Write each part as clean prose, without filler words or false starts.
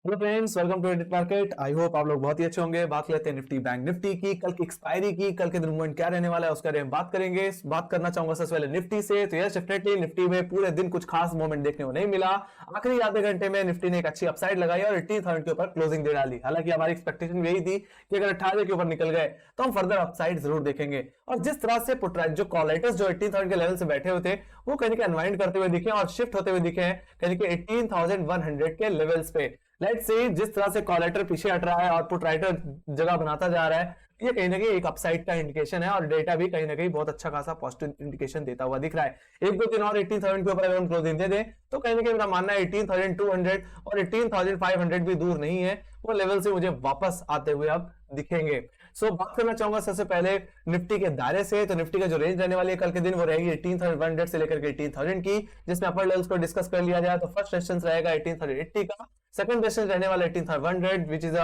Hello friends, welcome to edit market. I hope आप लोग बहुत ही अच्छे होंगे। बात लेते हैं निफ्टी बैंक निफ्टी की, कल की एक्सपायरी की, कल के दिन मूवमेंट क्या रहने वाला है उसके बारे में बात करेंगे। बात करना चाहूंगा सबसे पहले निफ्टी से। तो यस, डेफिनेटली निफ्टी में पूरे दिन कुछ खास मूवमेंट देखने को नहीं मिला। आखिरी आधे घंटे में निफ्टी ने एक अच्छी अपसाइड लगाई और 18,000 के ऊपर क्लोजिंग दे डाली। हालांकि हमारी एक्सपेक्टेशन यही थी कि अगर 18,000 के ऊपर निकल गए तो हम फर्दर अपसाइड जरूर देखेंगे। और जिस तरह से जो कॉलेटर्स जो 18,000 के लेवल से बैठे हुए थे वो कहीं अनवाइंड करते हुए दिखे और शिफ्ट होते हुए दिखे हैं कहीं 18,100 के लेवल्स पे। लेट्स सी, जिस तरह से कॉलेटर पीछे हट रहा है और पुट राइटर जगह बनाता जा रहा है, ये कहीं ना कहीं एक अपसाइड का इंडिकेशन है और डेटा भी कहीं ना कहीं बहुत अच्छा खासा पॉजिटिव इंडिकेशन देता हुआ दिख रहा है। एक दो दिन और 18,000 के ऊपर अगर हम क्लोजिंग दे दें तो कहीं ना कहीं मेरा मानना है 18,200 और 18,500 भी दूर नहीं है। वो लेवल से मुझे वापस आते हुए अब दिखेंगे। बात करना चाहूंगा सबसे पहले निफ्टी के दायरे से। तो निफ्टी का जो रेंज रहने वाली है कल के दिन वो रहेगी 18,100 से लेकर के 18,000 की, जिसमें अपर लेवल्स को डिस्कस कर लिया जाए तो फर्स्ट रेजिस्टेंस रहेगा 18,080 का, सेकंड रेजिस्टेंस रहने वाला 18,100 विच इज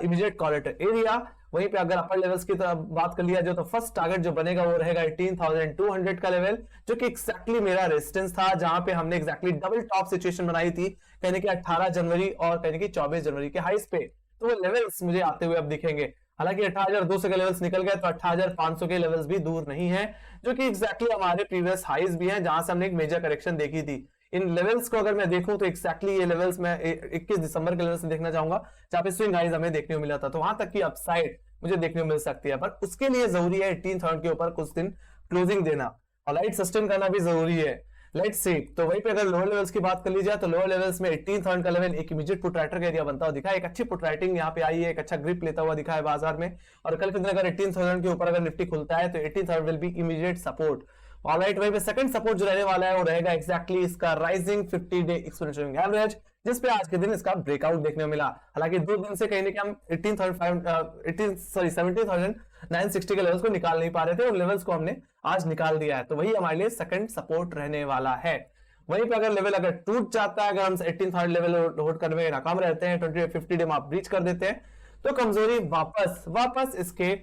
इमीडिएट कॉलेटर एरिया। वहीं पे अगर अपर लेवल्स की तरफ बात कर लिया जाए तो फर्स्ट टारगेट जो बनेगा वो रहेगा 18,200 का लेवल, जो कि एक्जैक्टली मेरा रेजिस्टेंस था, जहां पे हमने एक्जैक्टली डबल टॉप सिचुएशन बनाई थी कहने की 18 जनवरी और कहने की 24 जनवरी के हाईस पे। तो वो लेवल्स मुझे आते हुए अब दिखेंगे। हालांकि 18,200 के लेवल्स निकल गए तो 18,500 के लेवल्स भी दूर नहीं है, जो कि एक्जैक्टली हमारे प्रीवियस हाईज भी हैं, जहां से हमने एक मेजर करेक्शन देखी थी। इन लेवल्स को अगर मैं देखूं तो एक्जैक्टली ये लेवल्स मैं 21 दिसंबर के लेवल्स देखना चाहूंगा, जहां पे स्विंग हाईज हमें देखने को मिला था। तो वहां तक की अपसाइड मुझे देखने को मिल सकती है, पर उसके लिए जरूरी है 18,000 के ऊपर कुछ दिन क्लोजिंग देना और लाइट सस्टेन करना भी जरूरी है। लेट्स सी, तो वहीं पे अगर लोअर लेवल्स की बात कर ली जाए तो लोअर लेवल्स में 18,000 का लेवल एक इमीडिएट पुट राइटर का एरिया बनता हुआ दिखा है। एक अच्छी पुट राइटिंग यहाँ पे आई है, एक अच्छा ग्रिप लेता हुआ दिखा है बाजार में। और कल के दिन अगर 18,000 के ऊपर अगर निफ्टी खुलता है तो 18,000 will be immediate support. Alright, वहीं पे सेकंड सपोर्ट जो रहने वाला है वो रहेगा एक्जैक्टली इसका राइजिंग 50 डे एक्सपोनेंशियल एवरेज, जिस पे आज के दिन इसका ब्रेकआउट देखने को मिला। हालांकि 2 दिन से कहीं ना कहीं हम 17,960 के लेवल्स को निकाल नहीं पा रहे थे, उन लेवल्स को हमने आज निकाल दिया है। तो वही हमारे लिए सेकंड सपोर्ट रहने वाला है। वहीं पे अगर लेवल अगर टूट जाता है, अगर हम 18,000 लेवल होल्ड करने में नाकाम रहते हैं, 50 डे में आप ब्रीच कर देते हैं, तो कमजोरी वापस इसके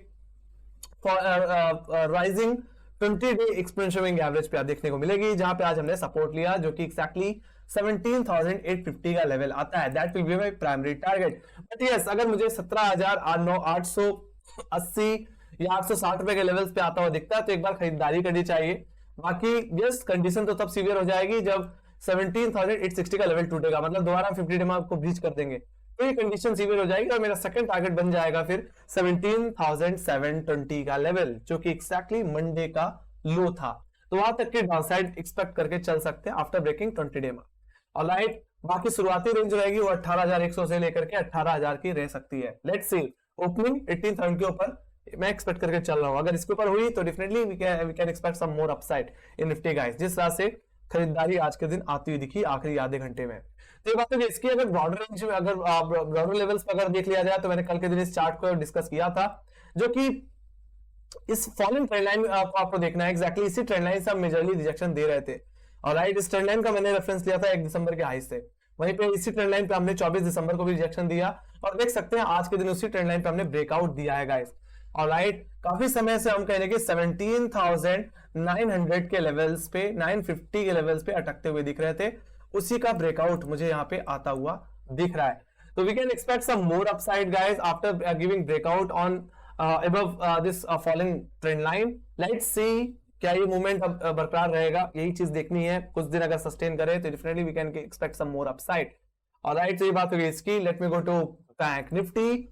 राइजिंग 20 डे एक्सपोनेंशियल एवरेज पे देखने को मिलेगी, जहां पे आज हमने सपोर्ट लिया, जो कि एक्जैक्टली 17,850 का लेवल आता है। That will be my primary target. But yes, अगर मुझे 17,880 या 860 रुपए के लेवल्स पे आता हुआ दिखता है तो एक बार खरीदारी करनी चाहिए। बाकी यस, कंडीशन तो तब सीवियर हो जाएगी जब 17,860 का लेवल टूटेगा, मतलब दोबारा 50 डे में आपको ब्रीच कर देंगे, तो ये कंडीशन सीवियर हो जाएगी और मेरा सेकंड टारगेट बन जाएगा फिर 17,720 का लेवल, जो कि एक्जैक्टली मंडे का लो था। तो वहां तक के डाउनसाइड एक्सपेक्ट करके चल सकते हैं आफ्टर ब्रेकिंग 20 डे में। ऑलराइट, बाकी शुरुआती रेंज रहेगी वो 18,100 से लेकर के 18,000 की रह सकती है। लेट्स सी, ओपनिंग 18,000 के ऊपर मैं एक्सपेक्ट करके चल रहा हूं। अगर इसके ऊपर हुई तो definitely we can expect some more upside in Nifty guys, जिस तरह से खरीदारी आज के दिन आती हुई दिखी आखिरी आधे घंटे में। तो ये बात है इसकी, अगर ब्रॉडर रेंज में अगर ब्रॉडर लेवल्स पर अगर देख लिया जाए तो मैंने कल के दिन इस चार्ट को डिस्कस किया था, जो कि इस फॉलोइंग ट्रेंड लाइन को आपको देखना है। एक्जैक्टली इसी ट्रेंड लाइन से हम मेजरली रिजेक्शन दे रहे थे। और राइट, इस ट्रेंड लाइन का मैंने रेफरेंस लिया था 1 दिसंबर के हाई से। वहीं पे इसी ट्रेंड लाइन पे हमने 24 दिसंबर को भी रिजेक्शन दिया और देख सकते हैं आज के दिन उसी ट्रेंड लाइन पे हमने ब्रेकआउट दिया है गाइस। ऑलराइट, काफी समय से हम कहेंगे 17,900 के लेवल्स पे, 950 के लेवल्स पे अटकते हुए दिख रहे थे, उसी का ब्रेकआउट मुझे यहाँ पे आता हुआ दिख रहा है। तो we can expect some more upside guys after giving breakout on above this falling trend line. Let's see क्या ये मूवमेंट बरकरार रहेगा, यही चीज देखनी है। कुछ दिन अगर सस्टेन करे तो definitely we can expect some more upside. Alright, तो ये बात हो गई इसकी। Let me go to bank Nifty.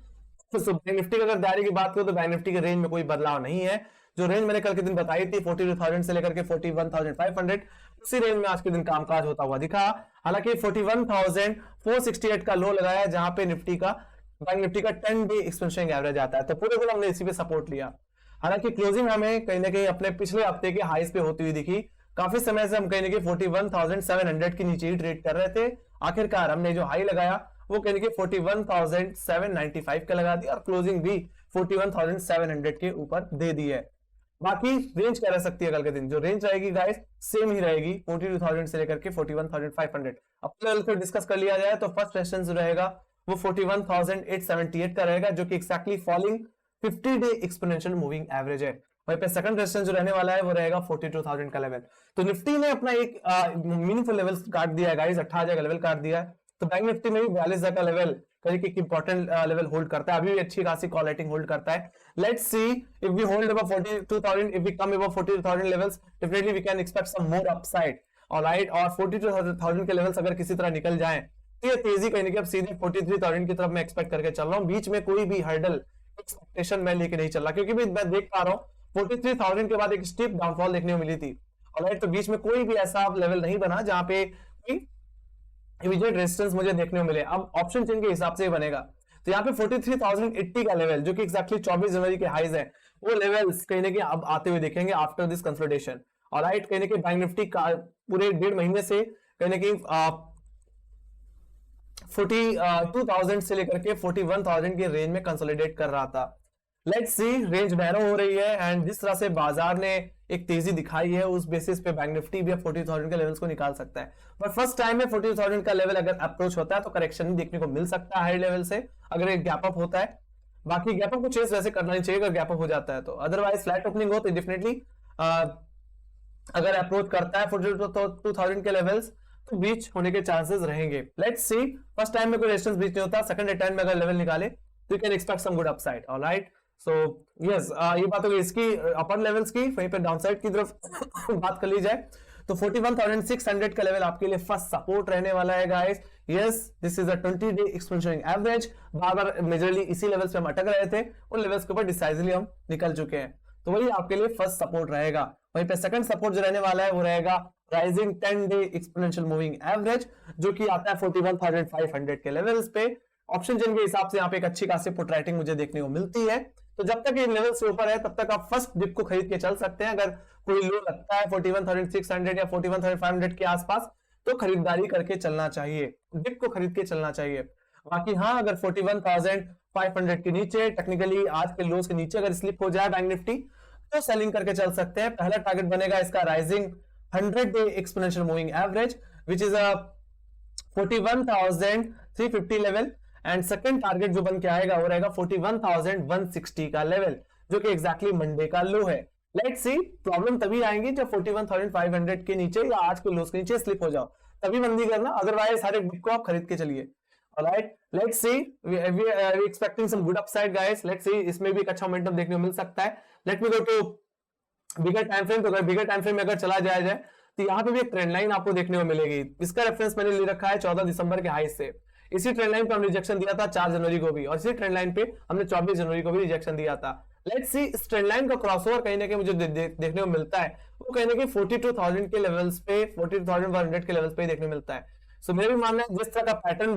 तो बैंक निफ्टी की अगर दायरे की बात करो तो बैंक निफ्टी के रेंज में कोई बदलाव नहीं है। जो रेंज मैंने कल के दिन बताई थी 42,000 से लेकर के 41,500, उसी रेंज में आज के दिन कामकाज होता हुआ दिखा। हालांकि 41,468 का लो लगाया, जहां पे निफ्टी का बैंक निफ्टी का 10 डे एक्सपेंशन एवरेज आता है, तो पूरे दिन हमने इसी पे सपोर्ट लिया। हालांकि क्लोजिंग हमें कहीं ना कहीं अपने पिछले हफ्ते के हाईस पे होती हुई दिखी। काफी समय से हम कहीं ना कहीं 41,700 के नीचे ही ट्रेड कर रहे थे। आखिरकार हमने जो हाई लगाया वो कहीं ना कहीं 41,795 का लगा दिया और क्लोजिंग भी 41,700 के ऊपर दे दी है। बाकी रेंज क्या रह सकती है कल के दिन? जो रेंज रहेगी गाइस सेम ही रहेगी, 42,000 से लेकर के 41,500। अब डिस्कस कर लिया जाए तो फर्स्ट रेजिस्टेंस रहेगा वो 41,878 का रहेगा, जो कि exactly falling 50 day exponential moving average है। वहीं पे सेकंड रेजिस्टेंस जो रहने वाला है वो रहेगा 42,000 का लेवल। तो निफ्टी ने अपना एक मीनिंगफुल लेवल काट दिया है गाइस, 18,000 का लेवल काट दिया है। तो बैंक निफ्टी में भी 42,000 का लेवल करीब एक इंपॉर्टेंट लेवल होल्ड करता है, अभी भी अच्छी खासी कॉल राइटिंग होल्ड करता है। Let's see if we hold above 42,000, if we come above 42,000 levels, definitely we can expect some more upside, alright. और 42,000 के लेवल्स अगर किसी तरह निकल जाए तो ये तेजी कहीं ना कहीं अब सीधे 43,000 की तरफ मैं एक्सपेक्ट करके चल रहा हूँ। बीच में कोई भी हर्डल एक्सपेक्टेशन मैं लेके नहीं चल रहा, क्योंकि मैं देख पा रहा हूँ 43,000 के बाद एक स्टीप डाउनफॉल देखने को मिली थी, ऑलराइट। तो बीच में कोई भी ऐसा लेवल नहीं बना जहां पे कोई इमीडिएट रेजिस्टेंस मुझे देखने को मिले। अब ऑप्शन चेन के हिसाब से बनेगा, तो यहाँ पे 43,080 का लेवल जो कि एक्जैक्टली 24 जनवरी के हाईज है, वो लेवल्स कहीं ना कहीं अब आते हुए देखेंगे आफ्टर दिस कंसोलिडेशन, ऑलराइट। कहीं ना कहीं बैंक निफ्टी का पूरे 1.5 महीने से कहीं ना कहीं 42,000 से लेकर के 41,000 के रेंज में कंसोलिडेट कर रहा था। लेट्स सी, रेंज नैरो हो रही है एंड जिस तरह से बाजार ने एक तेजी दिखाई है उस बेसिस पे बैंक निफ्टी भी 40,000 के लेवल्स को निकाल सकता है। पर फर्स्ट टाइम में 40,000 का लेवल अगर अप्रोच होता है तो करेक्शन भी देखने को मिल सकता है हाई लेवल से, अगर एक गैप अप होता है। बाकी गैप अप को चेस वैसे करना नहीं चाहिए अगर गैप अप हो जाता है तो, अदरवाइज फ्लैट ओपनिंग हो तो डेफिनेटली अगर अप्रोच करता है 42,000 के लेवल्स तो बीच होने के चांसेस रहेंगे। लेट्स सी, फर्स्ट टाइम में कोई रेजिस्टेंस बीच नहीं होता, सेकंड अटेम्प्ट में अगर लेवल निकाले तो you can expect some good upside, alright. So yes, ये बात हो गई इसकी अपर लेवल्स की। वहीं पे डाउनसाइड की तरफ बात कर ली जाए तो 41,600 का लेवल आपके लिए फर्स्ट सपोर्ट रहने वाला है guys. Yes, this is a 20 day expansion average. बार-बार मेजरली इसी लेवल्स पे हम अटक रहे थे, उन लेवल्स के ऊपर डिसाइसिवली हम निकल चुके हैं, तो वही आपके लिए फर्स्ट सपोर्ट रहेगा। वहीं पे सेकंड सपोर्ट जो रहने वाला है वो रहेगा rising 10 day exponential moving average, जो कि आता है 41,500 के लेवल्स पे। ऑप्शन चेन के हिसाब से यहाँ पे एक अच्छी खासी पुट राइटिंग मुझे देखने को मिलती है, तो जब तक ये लेवल से ऊपर है तब तक आप फर्स्ट डिप को खरीद के चल सकते हैं। अगर कोई लो लगता है 41,600 या 41,500 के आसपास तो खरीदारी करके चलना चाहिए, डिप को खरीद के चलना चाहिए। बाकी हाँ, अगर 41,500 के नीचे, टेक्निकली आज के लोज के नीचे अगर स्लिप हो जाए बैंक निफ्टी तो सेलिंग करके चल सकते हैं। पहला टारगेट बनेगा इसका rising 100 day exponential moving average which is a 41,350 level, and second target जो बन के आएगा वो रहेगा 41,160 का लेवल, जो कि एग्जैक्टली मंडे का लो है। लेट्स सी, प्रॉब्लम तभी आएंगी जब 41,500 के नीचे या आज के लोज के नीचे स्लिप हो जाओ, तभी मंदी करना, अदरवाइज हर एक डिप को आप खरीद के चलिए, alright. Let's see, we expecting some good upside guys. Let's see, इसमें भी एक अच्छा मोमेंटम देखने को मिल सकता है। Let me go to bigger time frame. तो अगर बिगर टाइम फ्रेम में अगर चला जाया जाए तो यहाँ पे भी एक ट्रेंड लाइन आपको देखने को मिलेगी। इसका रेफरेंस मैंने ले रखा है 14 दिसंबर के हाई से। इसी ट्रेंड लाइन पे हम रिजेक्शन दिया था 4 जनवरी को भी, और इसी ट्रेंड लाइन पे हमने 24 जनवरी को भी रिजेक्शन दिया था। लेट्स सी, इस ट्रेंड लाइन का क्रॉसओवर कहीं ना कहीं मुझे देखने को मिलता है, वो कहीं ना कहीं 42,000 के लेवल्स पे, 42,100 के लेवल्स पे देखने को मिलता है। सो मेरा भी मानना है जिस तरह का पैटर्न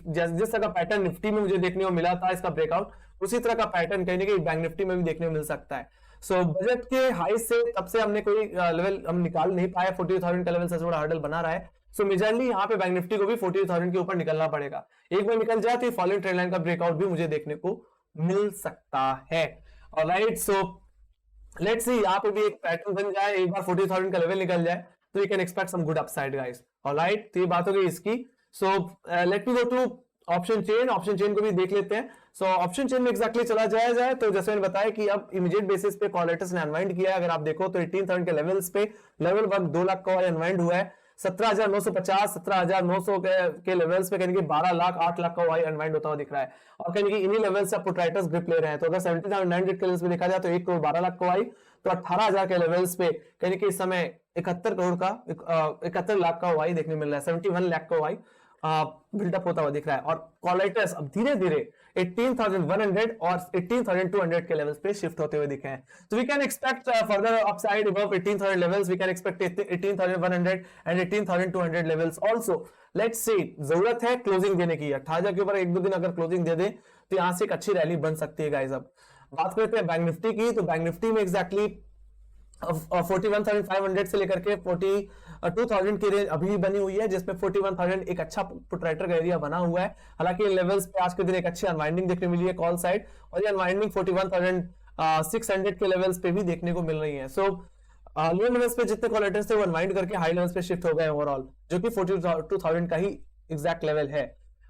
जिस तरह का पैटर्न निफ्टी में मुझे देखने को मिला था इसका ब्रेकआउट, उसी तरह का पैटर्न कहीं ना कहीं बैंक निफ्टी में भी देखने को मिल सकता है। सो बजट के हाई से तब से हमने कोई लेवल हम निकाल नहीं पाए, 42,000 का लेवल सबसे बड़ा हर्डल बना रहा है। सो मेजरली यहाँ पे बैंक निफ्टी को भी 42,000 के ऊपर निकलना पड़ेगा। एक बार निकल जाए तो फॉलोइंग ट्रेंड लाइन का ब्रेकआउट भी मुझे देखने को मिल सकता है, ऑलराइट। सो लेट्स सी, यहाँ पे भी एक पैटर्न बन जाए, एक बार 40,000 का लेवल निकल जाए तो you can expect some good upside guys, alright. तो ये बात हो गई इसकी। So let me go to option chain. Option chain को भी देख लेते हैं। सो ऑप्शन चेन में एक्जैक्टली चला जाया जाए तो जैसे मैंने बताया कि अब इमीडिएट बेसिस पे कॉलेटर्स ने अनवाइंड किया है। अगर आप देखो तो 18,000 के लेवल्स पे लेवल 1 2 लाख का अनवाइंड हुआ है। 17,950 17,900 के लेवल्स पे कहीं 12 लाख 8 लाख का वाई अनवाइंड होता हुआ दिख रहा है, और कहीं इन्हीं लेवल से पुट राइटर्स ग्रिप ले रहे हैं। तो अगर 17,900 के लेवल्स पे देखा जाए तो 1 करोड़ 12 लाख का वाई, तो 18,000 के लेवल्स पे कहीं इस समय 71 करोड़ का 71 लाख का वाई देखने मिल रहा है, 71 लाख का वाई बिल्डअप होता हुआ दिख रहा है। और कॉलेटर्स अब धीरे धीरे 18,100 और 18,200 के लेवल्स पे शिफ्ट होते हुए दिखे हैं। तो we can expect further upside above 18,000 levels, we can expect 18,100 and 18,200 levels also. Let's see, जरूरत है क्लोजिंग देने की। 18,000 के ऊपर 1-2 दिन अगर क्लोजिंग दे दे तो यहां से एक अच्छी रैली बन सकती है गाइस। अब बात करते हैं बैंक निफ्टी की। तो बैंक निफ्टी में एक्जैक्टली 41,500 से लेकर के 42,000 की रेंज अभी बनी हुई है, जिसमें 41,000 एक अच्छा पुट राइटर का एरिया बना हुआ है। हालांकि इन लेवल्स पे आज के दिन एक अच्छी अनवाइंडिंग देखने मिली है कॉल साइड, और ये अनवाइंडिंग 41,600 के लेवल्स पे भी देखने को मिल रही है। सो लोअर लेवल्स पे जितने कॉलेटर्स थे वो अनवाइंड करके हाई लेवल्स पे शिफ्ट हो गए ओवरऑल, जो कि 42,000 का ही एग्जैक्ट लेवल है,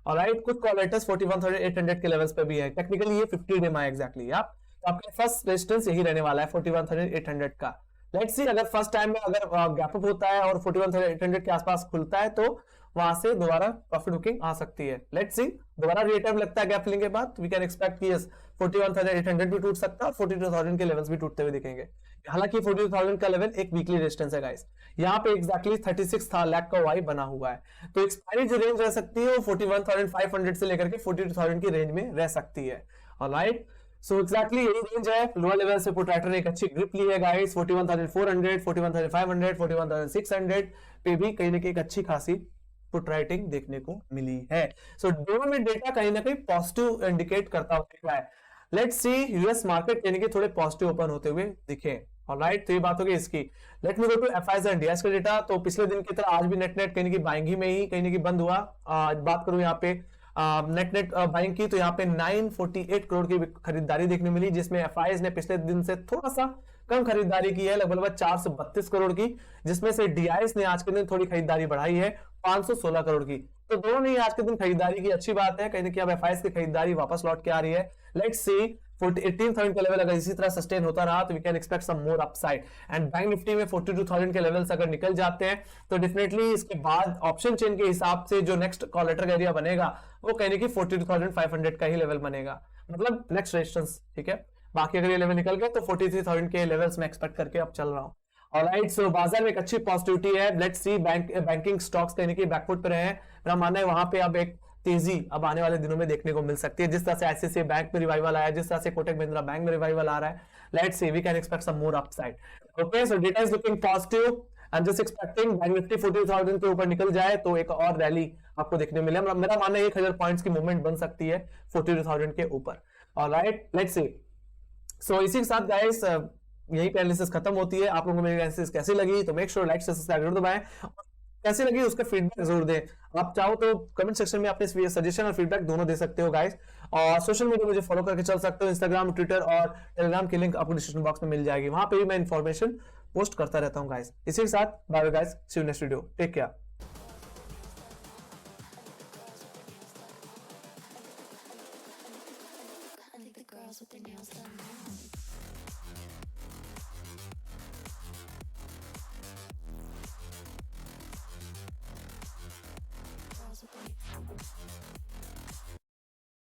ऑलराइट। कुछ कॉलेटर्स 41,800 के लेवल्स पे भी है। टेक्निकली ये 50 डे में एग्जैक्टली आपके फर्स्ट रेजिस्टेंस यही रहने वाला है 41,800 का। लेट्स सी अगर फर्स्ट टाइम में अगर गैप अप होता है और 41,800 के आसपास खुलता है तो वहां से दोबारा प्रॉफिट बुकिंग आ सकती है। लेट्स सी दोबारा रिटर्न लगता है गैप फिलिंग के बाद, वी कैन एक्सपेक्ट कि यस 41,800 भी टूट सकता है और 42,000 के लेवल्स भी टूटते हुए दिखेंगे। हालांकि 42,000 का लेवल एक वीकली रेजिस्टेंस है गाइस, यहाँ पे एक्जैक्टली 36 लाख का वाई बना हुआ है। तो एक्सपायरी जो रेंज रह सकती है वो 41,500 से लेकर के 42,000 की रेंज में रह सकती है। ऑलराइट, सो एक्जैक्टली यही रेंज है। लोअर लेवल से पुट राइटर ने एक अच्छी ग्रिप ली है गाइस, 41,400, 41,500, 41,600 पे भी कहीं ना कहीं एक अच्छी खासी पुट राइटिंग देखने को मिली है। सो दोनों में डेटा कहीं ना कहीं पॉजिटिव इंडिकेट करता हुआ है। लेट्स सी यूएस मार्केट यानी कि थोड़े पॉजिटिव ओपन होते हुए दिखे। ऑलराइट, तो ये बात होगी इसकी। Let me go to FIIs and DIIs का डेटा। तो पिछले दिन की तरह आज भी नेट नेट कहीं की बाइंग ही में ही कहीं की बंद हुआ। बात करूं यहाँ पे नेट नेट बाइंग की, तो यहाँ पे 948 करोड़ की खरीदारी देखने मिली, जिसमें एफआईआईज ने पिछले दिन से थोड़ा सा कम खरीदारी की है, लगभग 432 करोड़ की, जिसमें से डीआईएस ने आज के दिन थोड़ी खरीदारी बढ़ाई है 516 करोड़ की। तो दोनों ने आज के दिन खरीदारी की, अच्छी बात है, कहीं ना कहीं अब एफआईआईज की खरीदारी वापस लौट के आ रही है। लेट्स सी 18,000 का लेवल अगर इसी तरह सस्टेन होता रहा तो we can expect some more upside. And bank Nifty में 42,000 के लेवल्स अगर निकल जाते हैं तो डेफिनेटली इसके बाद ऑप्शन चेन के हिसाब से जो नेक्स्ट कॉल लेटर एरिया बनेगा वो कहने की 42,500 का ही लेवल बनेगा, मतलब नेक्स्ट रेजिस्टेंस। ठीक है, बाकी अगर ये लेवल निकल गए तो 43,000 के लेवल्स में एक्सपेक्ट करके अब चल रहा हूं। ऑलराइट, सो बाजार में एक अच्छी पॉजिटिविटी है। लेट्स सी बैंकिंग स्टॉक्स कहने की बैकफुट पर रहे हैं, मेरा मानना है वहां पे अब एक तेजी अब आने वाले दिनों में देखने को मिल सकती है। जिस तरह से आईसीआईसीआई बैंक में रिवाइवल आया, जिस तरह से कोटक महिंद्रा बैंक में रिवाइवल आ रहा है, let's see we can expect some more upside. Okay, so data is looking positive, I am just expecting bank Nifty 40,000 के ऊपर निकल जाए तो एक और रैली आपको देखने मिले। मेरा मानना है 1,000 पॉइंट्स की मूवमेंट बन सकती है 42,000 के ऊपर। ऑलराइट, लेट्स सी। सो इसी के साथ गाइस यही पे एनालिसिस खत्म होती है। आप लोगों को मेरी एनालिसिस कैसी लगी तो मेक श्योर लाइक सब्सक्राइब जरूर दबाएं, कैसी लगी उसका फीडबैक जरूर दें। आप चाहो तो कमेंट सेक्शन में अपने सजेशन और फीडबैक दोनों दे सकते हो गाइस। और सोशल मीडिया मुझे फॉलो करके चल सकते हो, इंस्टाग्राम, ट्विटर और टेलीग्राम की लिंक आपको डिस्क्रिप्शन बॉक्स में मिल जाएगी, वहां पे भी मैं इंफॉर्मेशन पोस्ट करता रहता हूं गाइस। इसी के साथ bye bye guys, see you next video, take care. I think the girls with their nails done now.